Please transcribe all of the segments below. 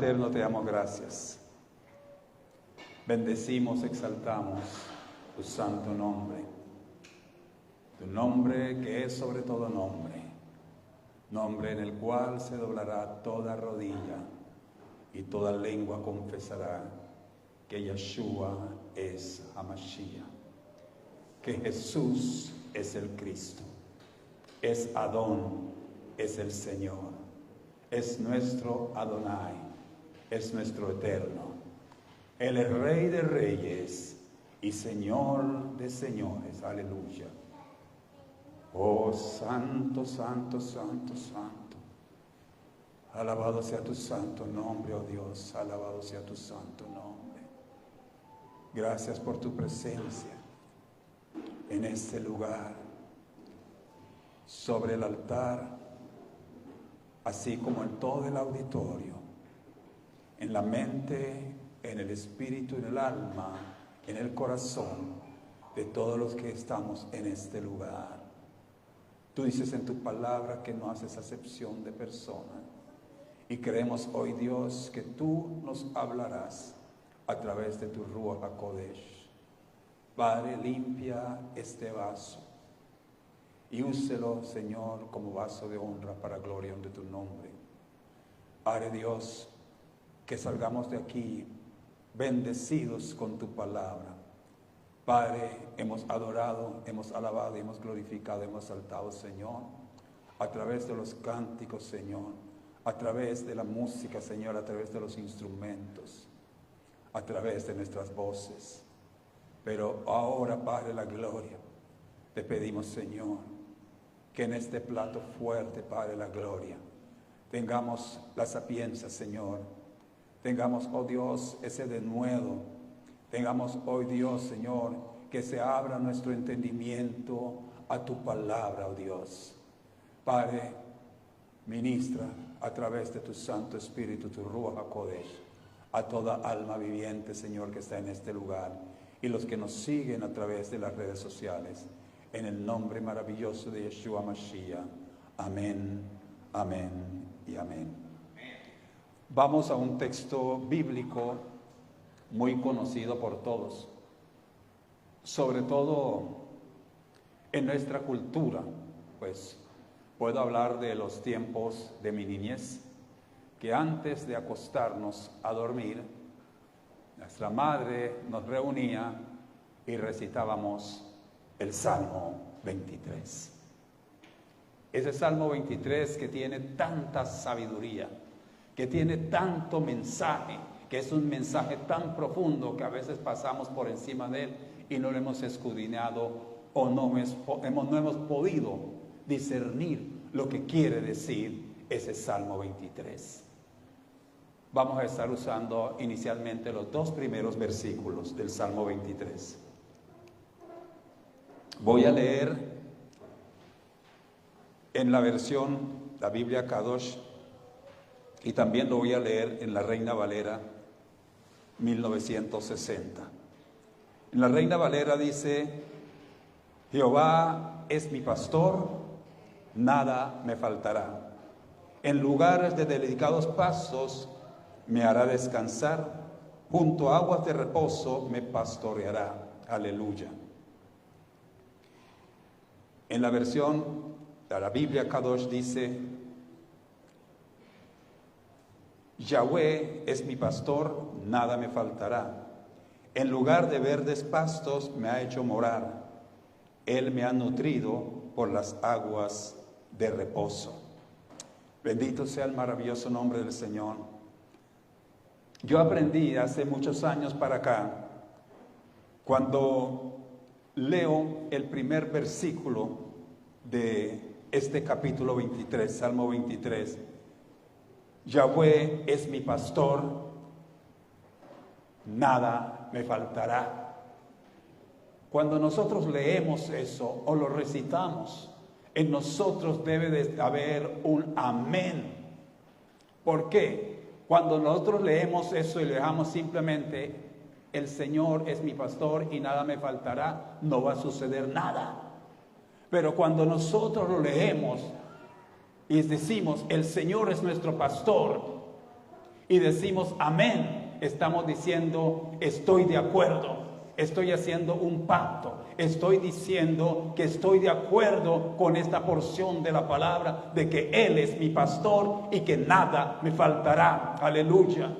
Eterno, te damos gracias. Bendecimos, exaltamos tu santo nombre. Tu nombre que es sobre todo nombre. Nombre en el cual se doblará toda rodilla y toda lengua confesará que Yeshua es Hamashiach, que Jesús es el Cristo, es Adón, es el Señor, es nuestro Adonai, es nuestro eterno. Él es Rey de reyes y Señor de señores. Aleluya. Oh, santo, santo, santo, santo. Alabado sea tu santo nombre, oh Dios. Alabado sea tu santo nombre. Gracias por tu presencia en este lugar, sobre el altar, así como en todo el auditorio, en la mente, en el espíritu, en el alma, en el corazón de todos los que estamos en este lugar. Tú dices en tu palabra que no haces acepción de persona, y creemos hoy, Dios, que tú nos hablarás a través de tu Ruach HaKodesh. Padre, limpia este vaso y úselo, Señor, como vaso de honra para gloria de tu nombre. Padre Dios, que salgamos de aquí bendecidos con tu palabra. Padre, hemos adorado, hemos alabado, hemos glorificado, hemos exaltado, Señor, a través de los cánticos, Señor, a través de la música, Señor, a través de los instrumentos, a través de nuestras voces. Pero ahora, Padre, la gloria, te pedimos, Señor, que en este plato fuerte, Padre, la gloria, tengamos la sapiencia, Señor. Tengamos, oh Dios, ese denuedo. Tengamos, oh Dios, Señor, que se abra nuestro entendimiento a tu palabra, oh Dios. Padre, ministra a través de tu Santo Espíritu, tu Ruach HaKodesh, a toda alma viviente, Señor, que está en este lugar, y los que nos siguen a través de las redes sociales, en el nombre maravilloso de Yeshua Mashiach. Amén, amén y amén. Vamos a un texto bíblico muy conocido por todos, sobre todo en nuestra cultura. Pues puedo hablar de los tiempos de mi niñez, que antes de acostarnos a dormir, nuestra madre nos reunía y recitábamos el Salmo 23. Ese Salmo 23 que tiene tanta sabiduría, que tiene tanto mensaje, que es un mensaje tan profundo que a veces pasamos por encima de él y no lo hemos escudriñado o no hemos podido discernir lo que quiere decir ese Salmo 23. Vamos a estar usando inicialmente los dos primeros versículos del Salmo 23. Voy a leer en la versión, la Biblia Kadosh, y también lo voy a leer en la Reina Valera 1960. En la Reina Valera dice: Jehová es mi pastor, nada me faltará. En lugares de delicados pastos me hará descansar, junto a aguas de reposo me pastoreará. Aleluya. En la versión de la Biblia Kadosh dice: Yahweh es mi pastor, nada me faltará. En lugar de verdes pastos me ha hecho morar. Él me ha nutrido por las aguas de reposo. Bendito sea el maravilloso nombre del Señor. Yo aprendí hace muchos años para acá, cuando leo el primer versículo de este capítulo 23, Salmo 23, Yahweh es mi pastor, nada me faltará. Cuando nosotros leemos eso o lo recitamos, en nosotros debe de haber un amén. ¿Por qué? Cuando nosotros leemos eso y le dejamos simplemente el Señor es mi pastor y nada me faltará, no va a suceder nada. Pero cuando nosotros lo leemos y decimos el Señor es nuestro pastor y decimos amén, estamos diciendo estoy de acuerdo, estoy haciendo un pacto, estoy diciendo que estoy de acuerdo con esta porción de la palabra, de que Él es mi pastor y que nada me faltará. Aleluya.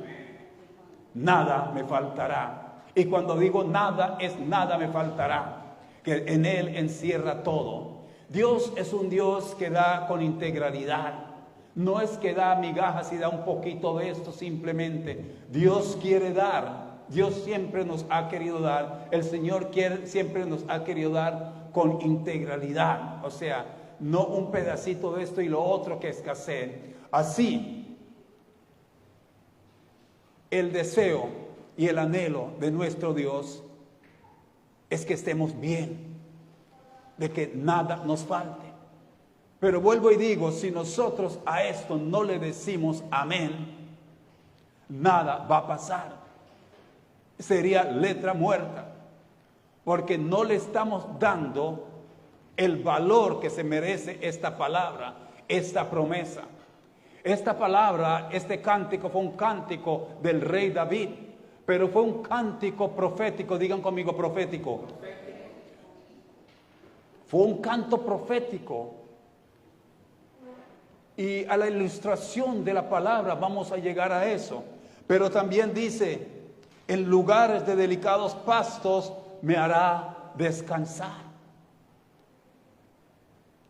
Nada me faltará. Y cuando digo nada, es nada me faltará, que en Él encierra todo. Dios es un Dios que da con integralidad. No es que da migajas y da un poquito de esto simplemente. Dios quiere dar. Dios siempre nos ha querido dar. El Señor siempre nos ha querido dar con integralidad. O sea, no un pedacito de esto y lo otro que escasee. Así, el deseo y el anhelo de nuestro Dios es que estemos bien, de que nada nos falte. Pero vuelvo y digo, si nosotros a esto no le decimos amén, nada va a pasar. Sería letra muerta, porque no le estamos dando el valor que se merece esta palabra, esta promesa. Esta palabra, este cántico fue un cántico del rey David, pero fue un cántico profético. Digan conmigo, profético. Fue un canto profético. Y a la ilustración de la palabra vamos a llegar a eso. Pero también dice, en lugares de delicados pastos me hará descansar.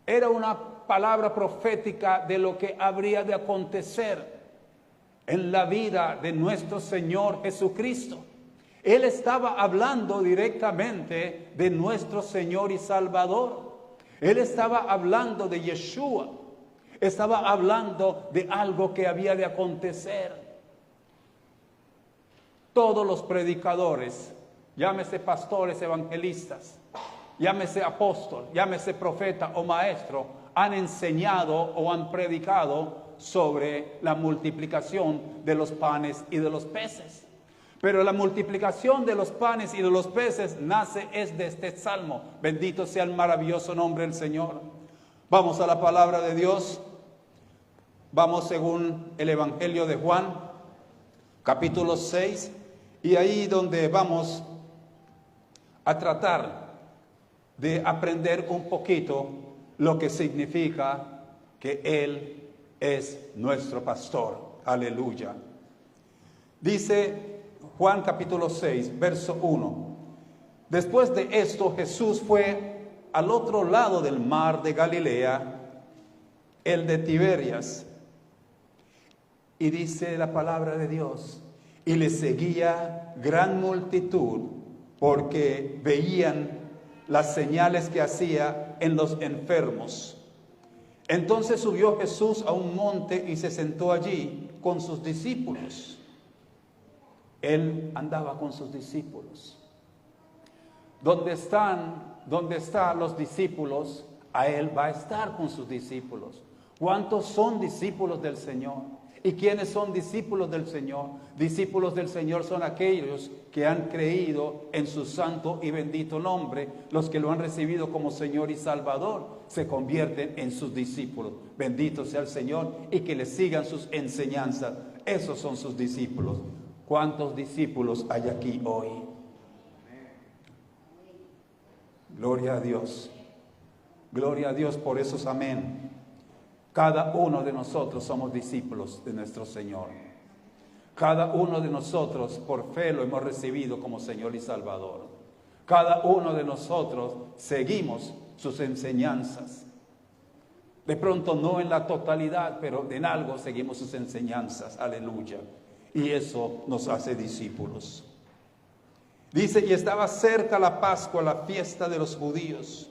Era una palabra profética de lo que habría de acontecer en la vida de nuestro Señor Jesucristo. Él estaba hablando directamente de nuestro Señor y Salvador. Él estaba hablando de Yeshua. Estaba hablando de algo que había de acontecer. Todos los predicadores, llámese pastores, evangelistas, llámese apóstol, llámese profeta o maestro, han enseñado o han predicado sobre la multiplicación de los panes y de los peces. Pero la multiplicación de los panes y de los peces nace es de este salmo. Bendito sea el maravilloso nombre del Señor. Vamos a la palabra de Dios. Vamos según el Evangelio de Juan, capítulo 6, y ahí donde vamos a tratar de aprender un poquito lo que significa que Él es nuestro pastor. Aleluya. Dice Juan capítulo 6, verso 1. Después de esto, Jesús fue al otro lado del mar de Galilea, el de Tiberias. Y dice la palabra de Dios, y le seguía gran multitud, porque veían las señales que hacía en los enfermos. Entonces subió Jesús a un monte y se sentó allí con sus discípulos. Él andaba con sus discípulos. Donde están los discípulos, a Él va a estar con sus discípulos. ¿Cuántos son discípulos del Señor? ¿Y quiénes son discípulos del Señor? Discípulos del Señor son aquellos que han creído en su santo y bendito nombre. Los que lo han recibido como Señor y Salvador se convierten en sus discípulos. Bendito sea el Señor, y que le sigan sus enseñanzas. Esos son sus discípulos. ¿Cuántos discípulos hay aquí hoy? Gloria a Dios. Gloria a Dios por esos amén. Cada uno de nosotros somos discípulos de nuestro Señor. Cada uno de nosotros por fe lo hemos recibido como Señor y Salvador. Cada uno de nosotros seguimos sus enseñanzas. De pronto no en la totalidad, pero en algo seguimos sus enseñanzas. Aleluya. Y eso nos hace discípulos. Dice, y estaba cerca la Pascua, la fiesta de los judíos.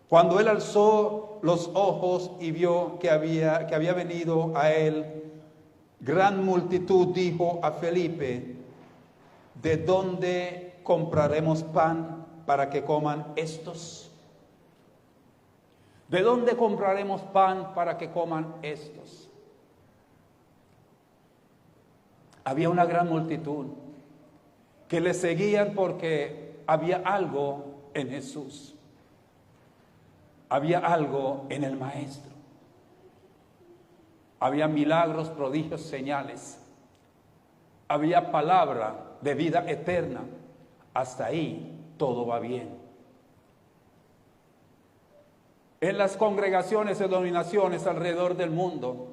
Cuando él alzó los ojos y vio que había venido a él gran multitud, dijo a Felipe, ¿de dónde compraremos pan para que coman estos? ¿De dónde compraremos pan para que coman estos? Había una gran multitud que le seguían porque había algo en Jesús. Había algo en el Maestro. había milagros, prodigios, señales. Había palabra de vida eterna. Hasta ahí todo va bien. En las congregaciones y denominaciones alrededor del mundo,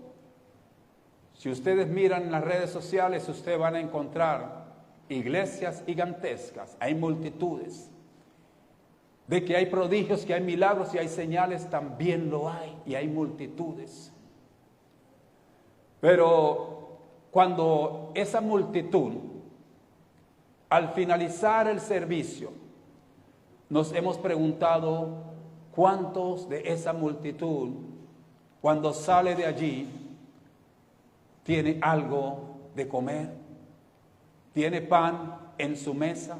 si ustedes miran en las redes sociales, ustedes van a encontrar iglesias gigantescas, hay multitudes. De que hay prodigios, que hay milagros y hay señales, también lo hay, y hay multitudes. Pero cuando esa multitud, al finalizar el servicio, nos hemos preguntado cuántos de esa multitud, cuando sale de allí, tiene algo de comer, tiene pan en su mesa,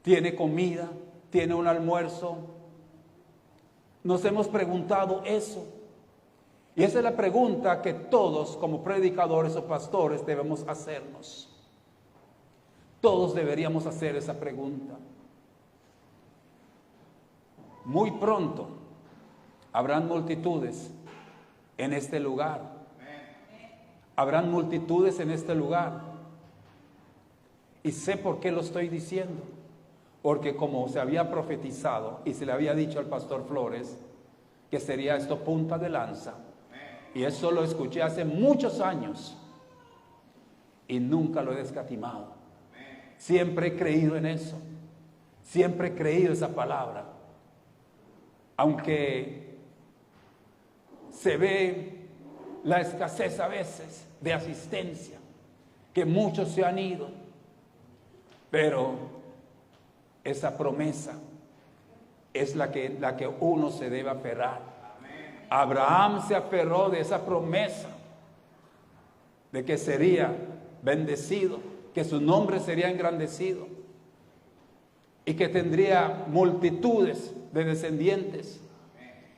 tiene comida, tiene un almuerzo. Nos hemos preguntado eso. Y esa es la pregunta que todos como predicadores o pastores debemos hacernos. Todos deberíamos hacer esa pregunta. Muy pronto habrán multitudes en este lugar. Habrán multitudes en este lugar. Y sé por qué lo estoy diciendo. Porque como se había profetizado y se le había dicho al pastor Flores que sería esto punta de lanza, y eso lo escuché hace muchos años y nunca lo he escatimado. Siempre he creído en eso, siempre he creído esa palabra. Aunque se ve la escasez a veces de asistencia, que muchos se han ido, pero esa promesa es la que uno se debe aferrar. Abraham se aferró de esa promesa de que sería bendecido, que su nombre sería engrandecido y que tendría multitudes de descendientes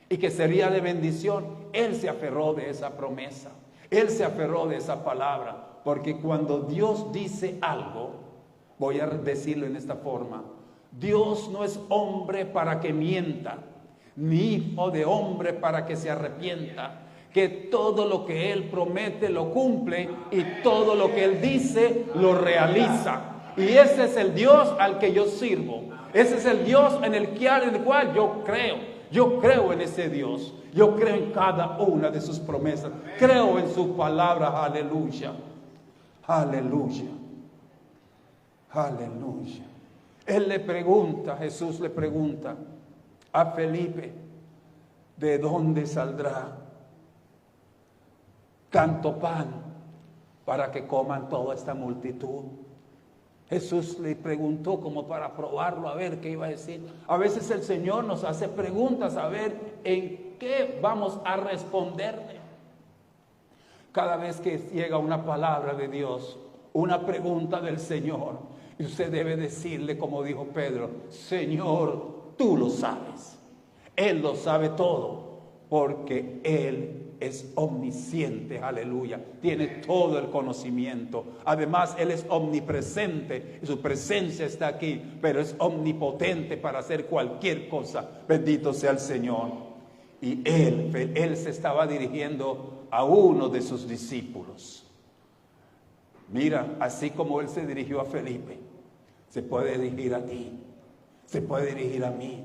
y que sería de bendición. Él se aferró de esa promesa, él se aferró de esa palabra, porque cuando Dios dice algo, voy a decirlo en esta forma: Dios no es hombre para que mienta, ni hijo de hombre para que se arrepienta. Que todo lo que Él promete lo cumple y todo lo que Él dice lo realiza. Y ese es el Dios al que yo sirvo. Ese es el Dios en el cual yo creo. Yo creo en ese Dios. Yo creo en cada una de sus promesas. Creo en su palabra. Aleluya. Aleluya. Aleluya. Jesús le pregunta a Felipe, ¿de dónde saldrá tanto pan para que coman toda esta multitud? Jesús le preguntó como para probarlo, a ver qué iba a decir. A veces el Señor nos hace preguntas a ver en qué vamos a responderle. Cada vez que llega una palabra de Dios, una pregunta del Señor, y usted debe decirle, como dijo Pedro: Señor, tú lo sabes. Él lo sabe todo, porque Él es omnisciente, aleluya. Tiene todo el conocimiento. Además, Él es omnipresente. Su presencia está aquí, pero es omnipotente para hacer cualquier cosa. Bendito sea el Señor. Y Él se estaba dirigiendo a uno de sus discípulos. Mira, así como Él se dirigió a Felipe, se puede dirigir a ti, se puede dirigir a mí,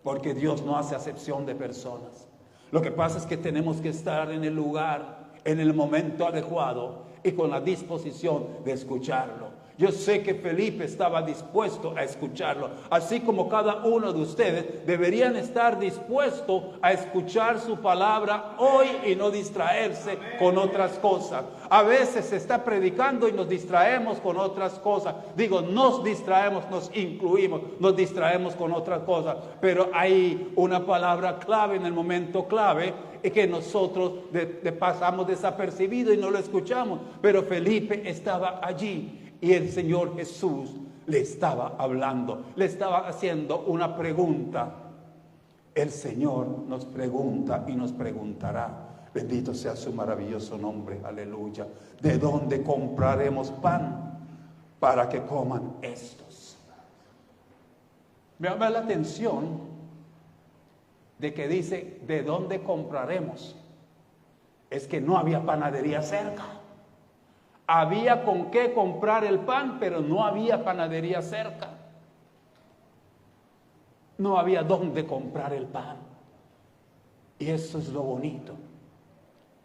porque Dios no hace acepción de personas. Lo que pasa es que tenemos que estar en el lugar, en el momento adecuado y con la disposición de escucharlo. Yo sé que Felipe estaba dispuesto a escucharlo, así como cada uno de ustedes deberían estar dispuestos a escuchar su palabra hoy y no distraerse con otras cosas. A veces se está predicando y nos distraemos con otras cosas. Digo, nos distraemos, nos incluimos, nos distraemos con otras cosas, pero hay una palabra clave en el momento clave y que nosotros pasamos desapercibido y no lo escuchamos. Pero Felipe estaba allí. Y el Señor Jesús le estaba hablando, le estaba haciendo una pregunta. El Señor nos pregunta y nos preguntará. Bendito sea su maravilloso nombre, aleluya. ¿De dónde compraremos pan para que coman estos? Me llama la atención de que dice, ¿de dónde compraremos? es que no había panadería cerca. Había con qué comprar el pan, pero no había panadería cerca. No había dónde comprar el pan. Y eso es lo bonito.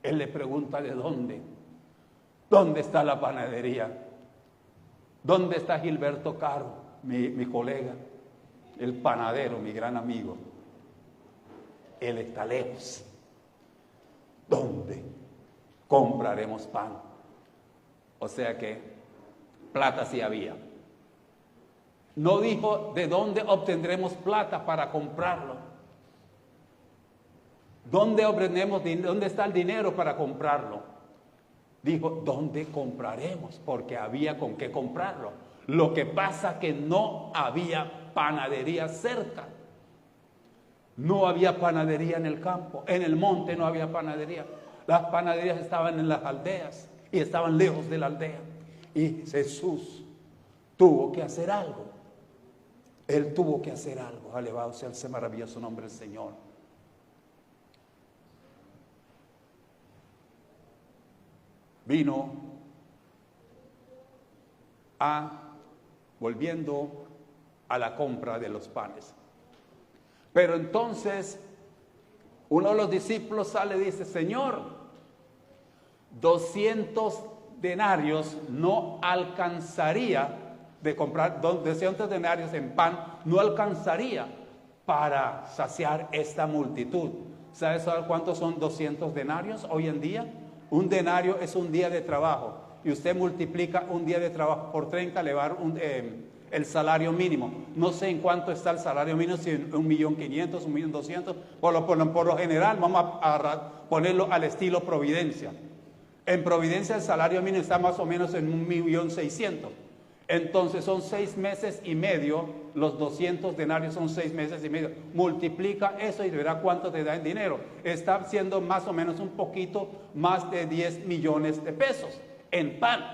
Él le pregunta de dónde. ¿Dónde está la panadería? ¿Dónde está Gilberto Caro, mi colega? El panadero, mi gran amigo. Él está lejos. ¿Dónde compraremos pan? O sea que plata sí había. No dijo de dónde obtendremos plata para comprarlo. ¿Dónde está el dinero para comprarlo? Dijo, ¿dónde compraremos? Porque había con qué comprarlo. Lo que pasa que no había panadería cerca. No había panadería en el campo, en el monte no había panadería. Las panaderías estaban en las aldeas y estaban lejos de la aldea. Y Jesús tuvo que hacer algo. Él tuvo que hacer algo. Alabado sea ese maravilloso nombre del Señor. Vino volviendo a la compra de los panes. Pero entonces uno de los discípulos sale y dice, Señor, 200 denarios no alcanzaría de comprar, 200 denarios en pan no alcanzaría para saciar esta multitud. ¿Sabes cuántos son 200 denarios hoy en día? Un denario es un día de trabajo y usted multiplica un día de trabajo por 30, le va a dar el salario mínimo. No sé en cuánto está el salario mínimo, si en 1.500.000, 1.200.000. Por lo general vamos a ponerlo al estilo Providencia. En Providencia el salario mínimo está más o menos en 1.600.000. Entonces son 6 meses y medio, los 200 denarios son 6 meses y medio. Multiplica eso y verá cuánto te da en dinero. Está siendo más o menos un poquito más de 10 millones de pesos en pan.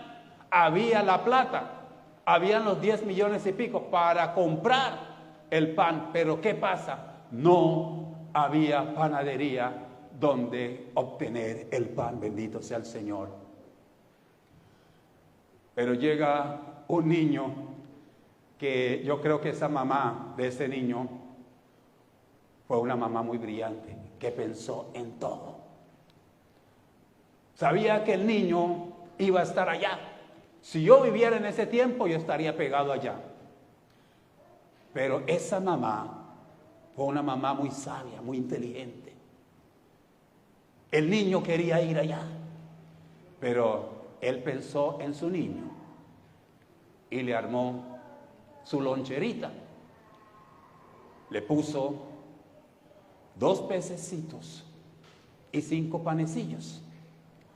Había la plata, habían los 10 millones y pico para comprar el pan. Pero ¿qué pasa? No había panadería donde obtener el pan, bendito sea el Señor. Pero llega un niño que yo creo que esa mamá de ese niño fue una mamá muy brillante, que pensó en todo. Sabía que el niño iba a estar allá. Si yo viviera en ese tiempo, yo estaría pegado allá. Pero esa mamá fue una mamá muy sabia, muy inteligente. El niño quería ir allá, pero él pensó en su niño y le armó su loncherita. Le puso 2 pececitos y 5 panecillos.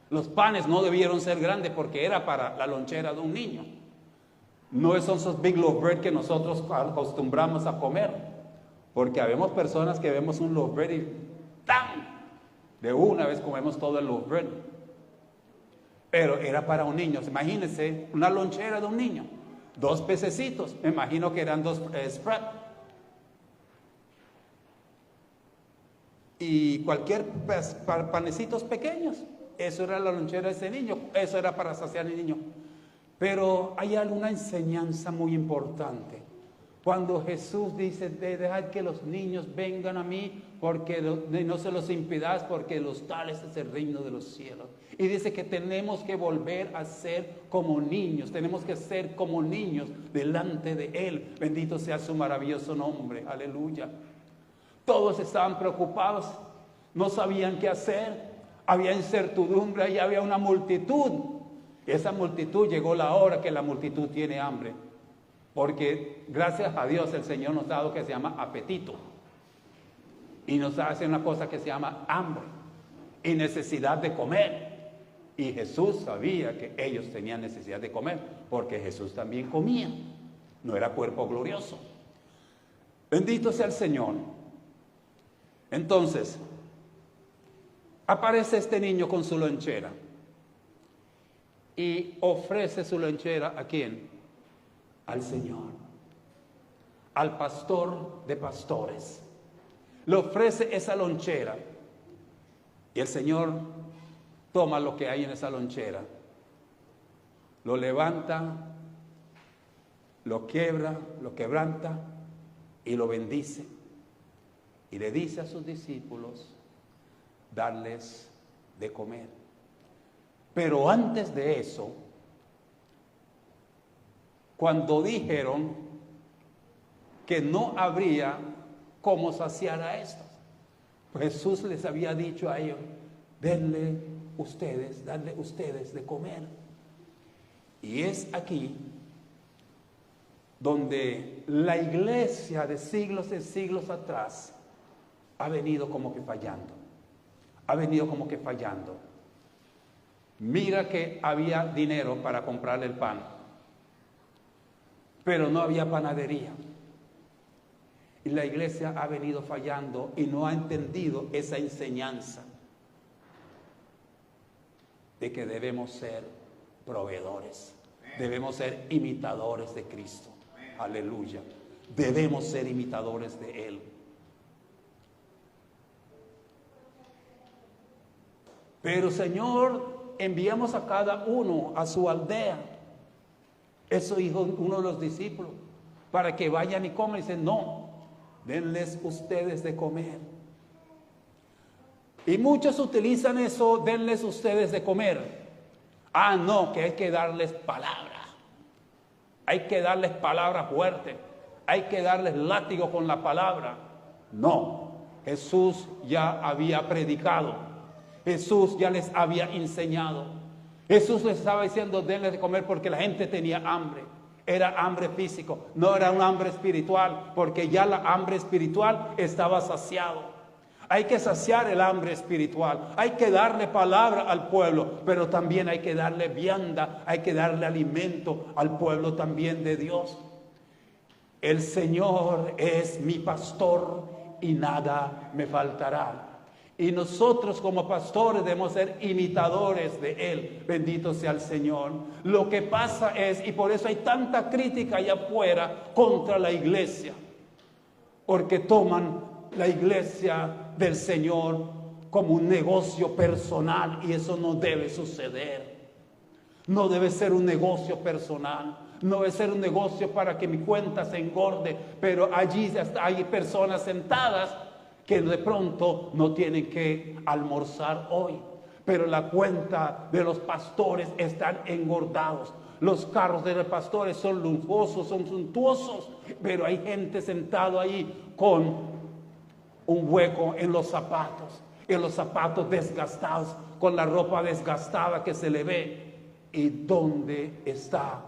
Los panes no debieron ser grandes porque era para la lonchera de un niño. No son esos big loaf bread que nosotros acostumbramos a comer, porque habemos personas que vemos un loaf bread y ¡tan! De una vez comemos todo el loaf bread. Pero era para un niño. Imagínense una lonchera de un niño. 2 pececitos, me imagino que eran 2 spread. Y cualquier panecitos pequeños. Eso era la lonchera de ese niño. Eso era para saciar al niño. Pero hay alguna enseñanza muy importante. Cuando Jesús dice, dejad que los niños vengan a mí, porque no se los impidáis, porque los tales es el reino de los cielos. Y dice que tenemos que volver a ser como niños, tenemos que ser como niños delante de Él. Bendito sea su maravilloso nombre, aleluya. Todos estaban preocupados, no sabían qué hacer, había incertidumbre y había una multitud. Esa multitud, llegó la hora que la multitud tiene hambre. Porque gracias a Dios el Señor nos ha dado que se llama apetito. Y nos hace una cosa que se llama hambre y necesidad de comer. Y Jesús sabía que ellos tenían necesidad de comer, porque Jesús también comía. No era cuerpo glorioso. Bendito sea el Señor. Entonces, aparece este niño con su lonchera. Y ofrece su lonchera ¿a quién? Al Señor, al pastor de pastores. Le ofrece esa lonchera y el Señor toma lo que hay en esa lonchera, lo levanta, lo quiebra, lo quebranta y lo bendice. Y le dice a sus discípulos darles de comer. Pero antes de eso, cuando dijeron que no habría cómo saciar a estos, pues Jesús les había dicho a ellos, darle ustedes de comer. Y es aquí donde la iglesia de siglos y siglos atrás ha venido como que fallando. Mira que había dinero para comprarle el pan, pero no había panadería. Y la iglesia ha venido fallando y no ha entendido esa enseñanza de que debemos ser proveedores, debemos ser imitadores de Cristo. Aleluya. Debemos ser imitadores de Él. Pero Señor, enviamos a cada uno a su aldea. Eso dijo uno de los discípulos, para que vayan y coman. Y dice, no, denles ustedes de comer. Y muchos utilizan eso, denles ustedes de comer. Ah, no, que hay que darles palabra. Hay que darles palabra fuerte. Hay que darles látigo con la palabra. No, Jesús ya había predicado. Jesús ya les había enseñado. Jesús les estaba diciendo, denles de comer porque la gente tenía hambre. Era hambre físico, no era un hambre espiritual, porque ya la hambre espiritual estaba saciado. Hay que saciar el hambre espiritual, hay que darle palabra al pueblo, pero también hay que darle vianda, hay que darle alimento al pueblo también de Dios. El Señor es mi pastor y nada me faltará. Y nosotros como pastores debemos ser imitadores de Él. Bendito sea el Señor. Lo que pasa es, y por eso hay tanta crítica allá afuera contra la iglesia, porque toman la iglesia del Señor como un negocio personal, y eso no debe suceder. No debe ser un negocio personal, no debe ser un negocio para que mi cuenta se engorde, pero allí hay personas sentadas que de pronto no tienen que almorzar hoy, pero la cuenta de los pastores están engordados. Los carros de los pastores son lujosos, son suntuosos, pero hay gente sentado ahí con un hueco en los zapatos desgastados, con la ropa desgastada que se le ve. ¿Y dónde está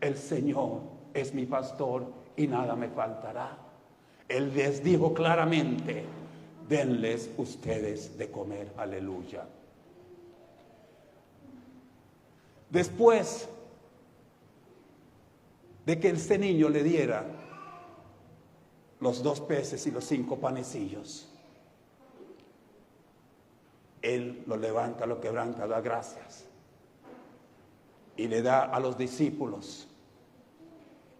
el Señor? Es mi pastor y nada me faltará. Él les dijo claramente, denles ustedes de comer. Aleluya. Después de que este niño le diera los 2 peces y los 5 panecillos, él lo levanta, lo quebranta, da gracias y le da a los discípulos.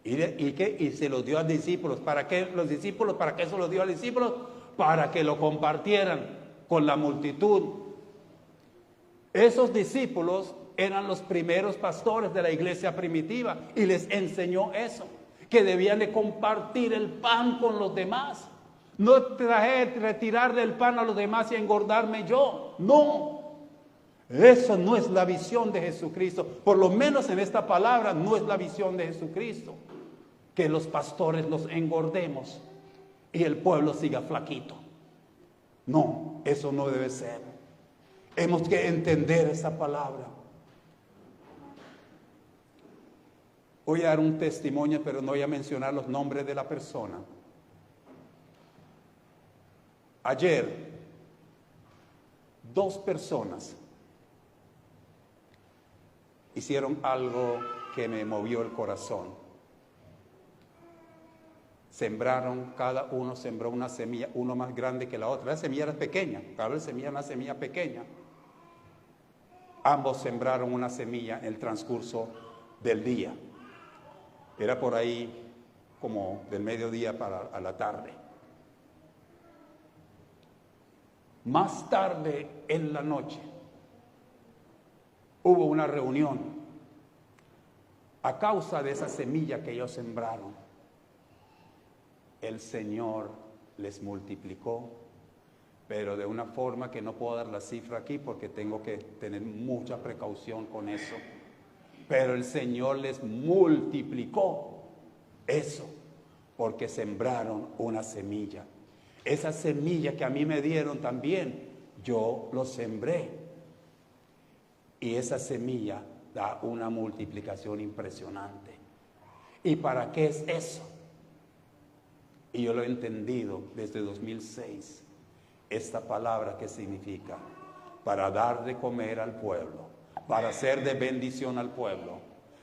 Y se los dio a los discípulos. ¿Para qué los discípulos? ¿Para qué se los dio a los discípulos? Para que lo compartieran con la multitud. Esos discípulos eran los primeros pastores de la iglesia primitiva y les enseñó eso, que debían de compartir el pan con los demás. No retirarle el pan a los demás y engordarme yo. No. Eso no es la visión de Jesucristo. Por lo menos en esta palabra no es la visión de Jesucristo. Que los pastores los engordemos y el pueblo siga flaquito. No, eso no debe ser. Hemos que entender esa palabra. Voy a dar un testimonio, pero no voy a mencionar los nombres de la persona. Ayer, 2 personas hicieron algo que me movió el corazón. Sembraron, cada uno sembró una semilla, uno más grande que la otra. La semilla era pequeña, cada semilla era una semilla pequeña. Ambos sembraron una semilla en el transcurso del día. Era por ahí como del mediodía para a la tarde. Más tarde en la noche, hubo una reunión a causa de esa semilla que ellos sembraron. El Señor les multiplicó, pero de una forma que no puedo dar la cifra aquí porque tengo que tener mucha precaución con eso. Pero el Señor les multiplicó eso porque sembraron una semilla. Esa semilla que a mí me dieron también, yo lo sembré. Y esa semilla da una multiplicación impresionante. ¿Y para qué es eso? Y yo lo he entendido desde 2006. Esta palabra, ¿qué significa? Para dar de comer al pueblo, para ser de bendición al pueblo.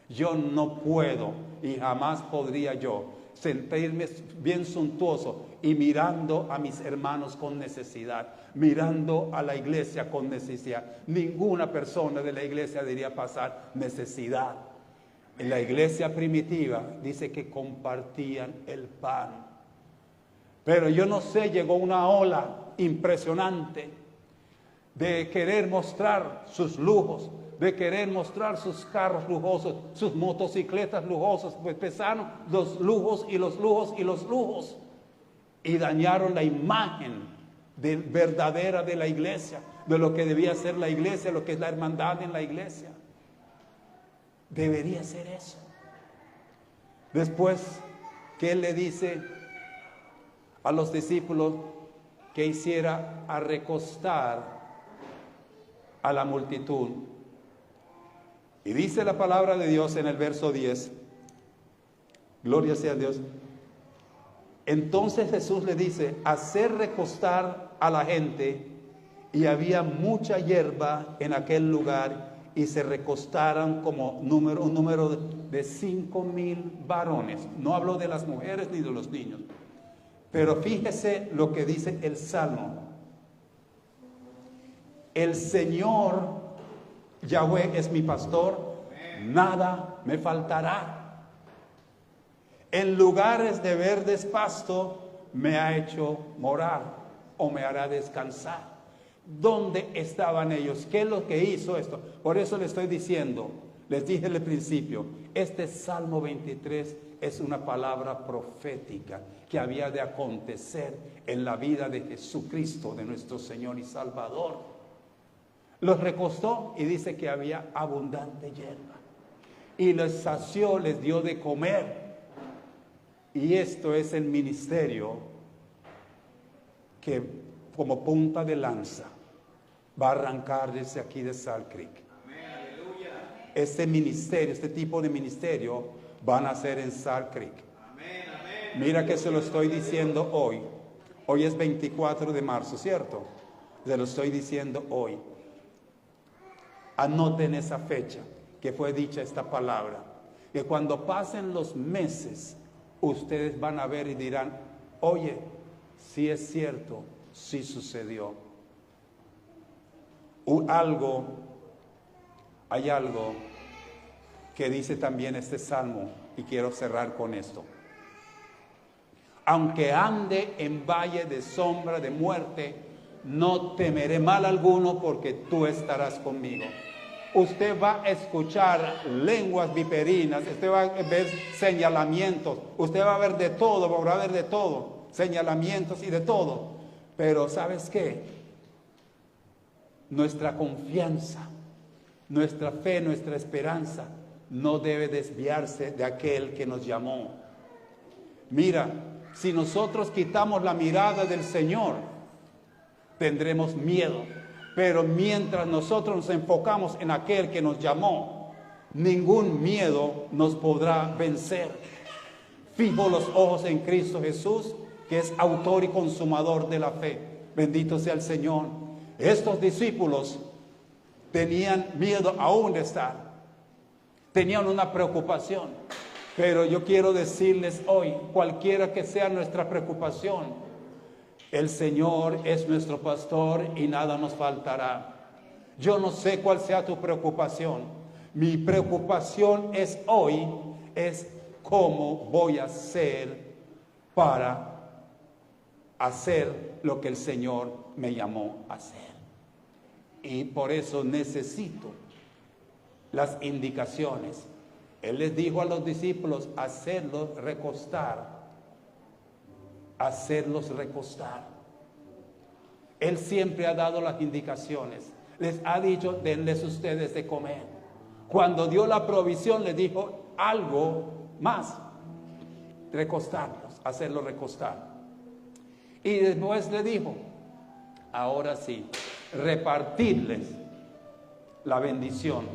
Yo no puedo y jamás podría yo sentirme bien suntuoso y mirando a mis hermanos con necesidad, mirando a la iglesia con necesidad. Ninguna persona de la iglesia debería pasar necesidad. En la iglesia primitiva dice que compartían el pan. Pero yo no sé, llegó una ola impresionante de querer mostrar sus lujos, de querer mostrar sus carros lujosos, sus motocicletas lujosas, pues empezaron los lujos y los lujos y los lujos y dañaron la imagen verdadera de la iglesia, de lo que debía ser la iglesia, lo que es la hermandad en la iglesia. Debería ser eso. Después que él le dice a los discípulos que hiciera a recostar a la multitud. Y dice la palabra de Dios en el verso 10, gloria sea a Dios. Entonces Jesús le dice, hacer recostar a la gente, y había mucha hierba en aquel lugar, y se recostaron como un número de 5,000 varones. No hablo de las mujeres ni de los niños. Pero fíjese lo que dice el Salmo. El Señor Yahweh es mi pastor, nada me faltará. En lugares de verdes pasto me ha hecho morar o me hará descansar. ¿Dónde estaban ellos? ¿Qué es lo que hizo esto? Por eso le estoy diciendo, les dije al principio, este Salmo 23 es una palabra profética que había de acontecer en la vida de Jesucristo, de nuestro Señor y Salvador. Los recostó y dice que había abundante hierba. Y les sació, les dio de comer. Y esto es el ministerio que como punta de lanza va a arrancar desde aquí de Salt Creek. Este ministerio, este tipo de ministerio van a ser en Salt Creek. Mira que se lo estoy diciendo hoy. Hoy es 24 de marzo, ¿cierto? Se lo estoy diciendo hoy. Anoten esa fecha que fue dicha esta palabra. Que cuando pasen los meses, ustedes van a ver y dirán, oye, sí es cierto, sí sucedió. Hay algo que dice también este salmo, y quiero cerrar con esto. Aunque ande en valle de sombra de muerte, no temeré mal alguno, porque tú estarás conmigo. Usted va a escuchar lenguas viperinas, usted va a ver señalamientos, usted va a ver de todo, va a ver de todo, señalamientos y de todo. Pero ¿sabes qué? Nuestra confianza, nuestra fe, nuestra esperanza no debe desviarse de aquel que nos llamó. Mira, si nosotros quitamos la mirada del Señor, tendremos miedo. Pero mientras nosotros nos enfocamos en aquel que nos llamó, ningún miedo nos podrá vencer. Fijo los ojos en Cristo Jesús, que es autor y consumador de la fe. Bendito sea el Señor. Estos discípulos tenían miedo aún de estar. Tenían una preocupación. Pero yo quiero decirles hoy, cualquiera que sea nuestra preocupación, el Señor es nuestro pastor y nada nos faltará. Yo no sé cuál sea tu preocupación. Mi preocupación es hoy, es cómo voy a hacer para hacer lo que el Señor me llamó a hacer. Y por eso necesito las indicaciones. Él les dijo a los discípulos, hacerlos recostar. Hacerlos recostar. Él siempre ha dado las indicaciones. Les ha dicho, denles ustedes de comer. Cuando dio la provisión, les dijo algo más. Recostarlos, hacerlos recostar. Y después le dijo, ahora sí, repartirles la bendición.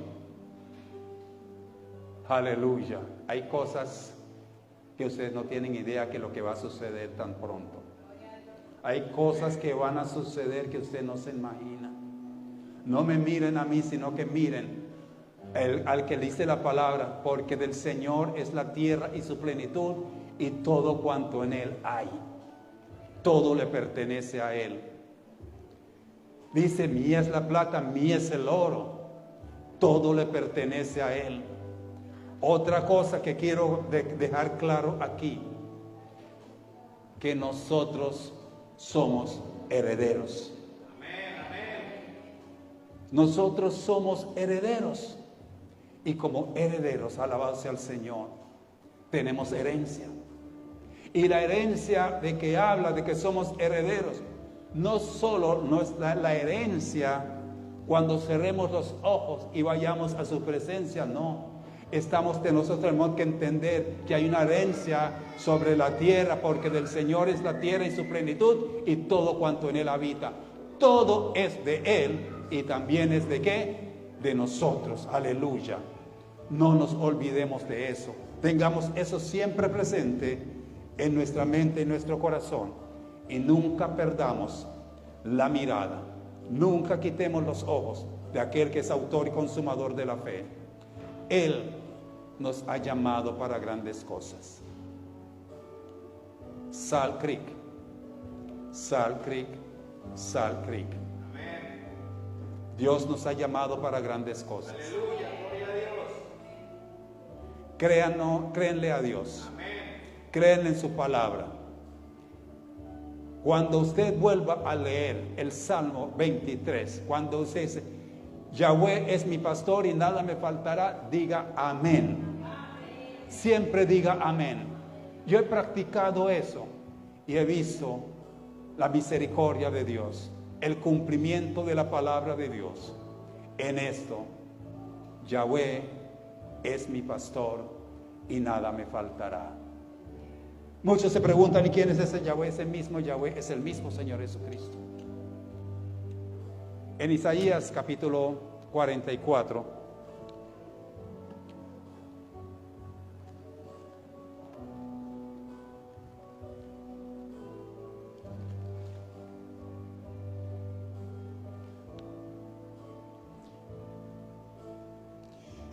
Aleluya. Hay cosas que ustedes no tienen idea que lo que va a suceder tan pronto. Hay cosas que van a suceder que usted no se imagina. No me miren a mí, sino que miren al que le dice la palabra, porque del Señor es la tierra y su plenitud y todo cuanto en él hay. Todo le pertenece a él. Dice, mía es la plata, mía es el oro. Todo le pertenece a él. Otra cosa que quiero dejar claro aquí, que nosotros somos herederos. Nosotros somos herederos. Y como herederos, alabado sea el Señor, tenemos herencia. Y la herencia de que habla de que somos herederos, no solo no es la herencia cuando cerremos los ojos y vayamos a su presencia, no. Nosotros tenemos que entender que hay una herencia sobre la tierra, porque del Señor es la tierra y su plenitud y todo cuanto en él habita. Todo es de él y también es de ¿qué? De nosotros. Aleluya. No nos olvidemos de eso. Tengamos eso siempre presente en nuestra mente y en nuestro corazón. Y nunca perdamos la mirada. Nunca quitemos los ojos de aquel que es autor y consumador de la fe. Él nos ha llamado para grandes cosas. Salt Creek, Salt Creek, Salt Creek. Dios nos ha llamado para grandes cosas. Aleluya, gloria a Dios. Créanle a Dios. Créanle en su palabra. Cuando usted vuelva a leer el Salmo 23, cuando usted dice, Yahweh es mi pastor y nada me faltará, diga amén. Siempre diga amén. Yo he practicado eso y he visto la misericordia de Dios, el cumplimiento de la palabra de Dios. En esto, Yahweh es mi pastor y nada me faltará. Muchos se preguntan, ¿y quién es ese Yahweh? Es el mismo Yahweh, es el mismo Señor Jesucristo. En Isaías capítulo 44,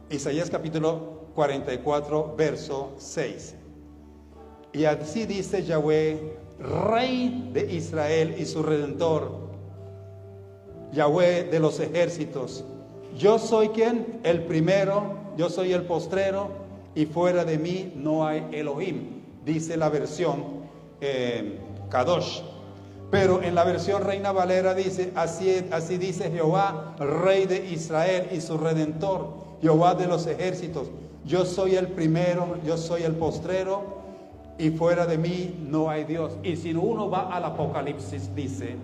Isaías capítulo 44, verso 6. Y así dice Yahweh, Rey de Israel y su Redentor, Yahweh de los ejércitos. Yo soy ¿quién? El primero, yo soy el postrero, y fuera de mí no hay Elohim, dice la versión Kadosh. Pero en la versión Reina Valera dice, así dice Jehová, Rey de Israel y su Redentor, Jehová de los ejércitos. Yo soy el primero, yo soy el postrero, y fuera de mí no hay Dios. Y si uno va al Apocalipsis, dice,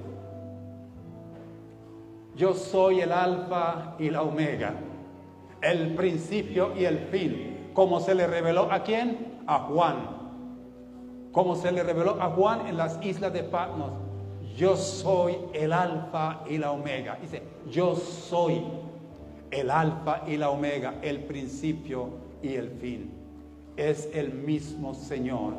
yo soy el alfa y la omega, el principio y el fin. Como se le reveló ¿a quién? A Juan. Como se le reveló a Juan en las islas de Patmos. Yo soy el alfa y la omega. Dice, yo soy el alfa y la omega, el principio y el fin. Es el mismo Señor,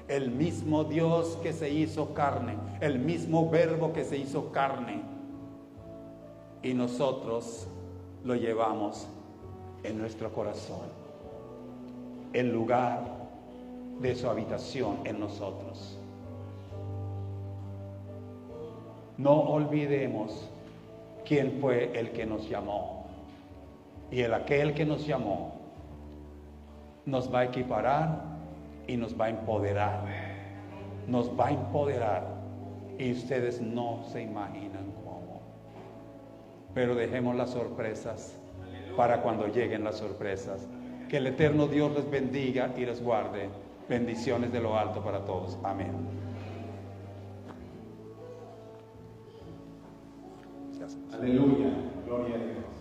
el mismo Dios que se hizo carne, el mismo verbo que se hizo carne. Y nosotros lo llevamos en nuestro corazón, el lugar de su habitación en nosotros. No olvidemos quién fue el que nos llamó. Y aquel que nos llamó nos va a equiparar y nos va a empoderar. Nos va a empoderar. Y ustedes no se imaginan cómo. Pero dejemos las sorpresas para cuando lleguen las sorpresas. Que el eterno Dios les bendiga y les guarde. Bendiciones de lo alto para todos. Amén. Aleluya, gloria a Dios.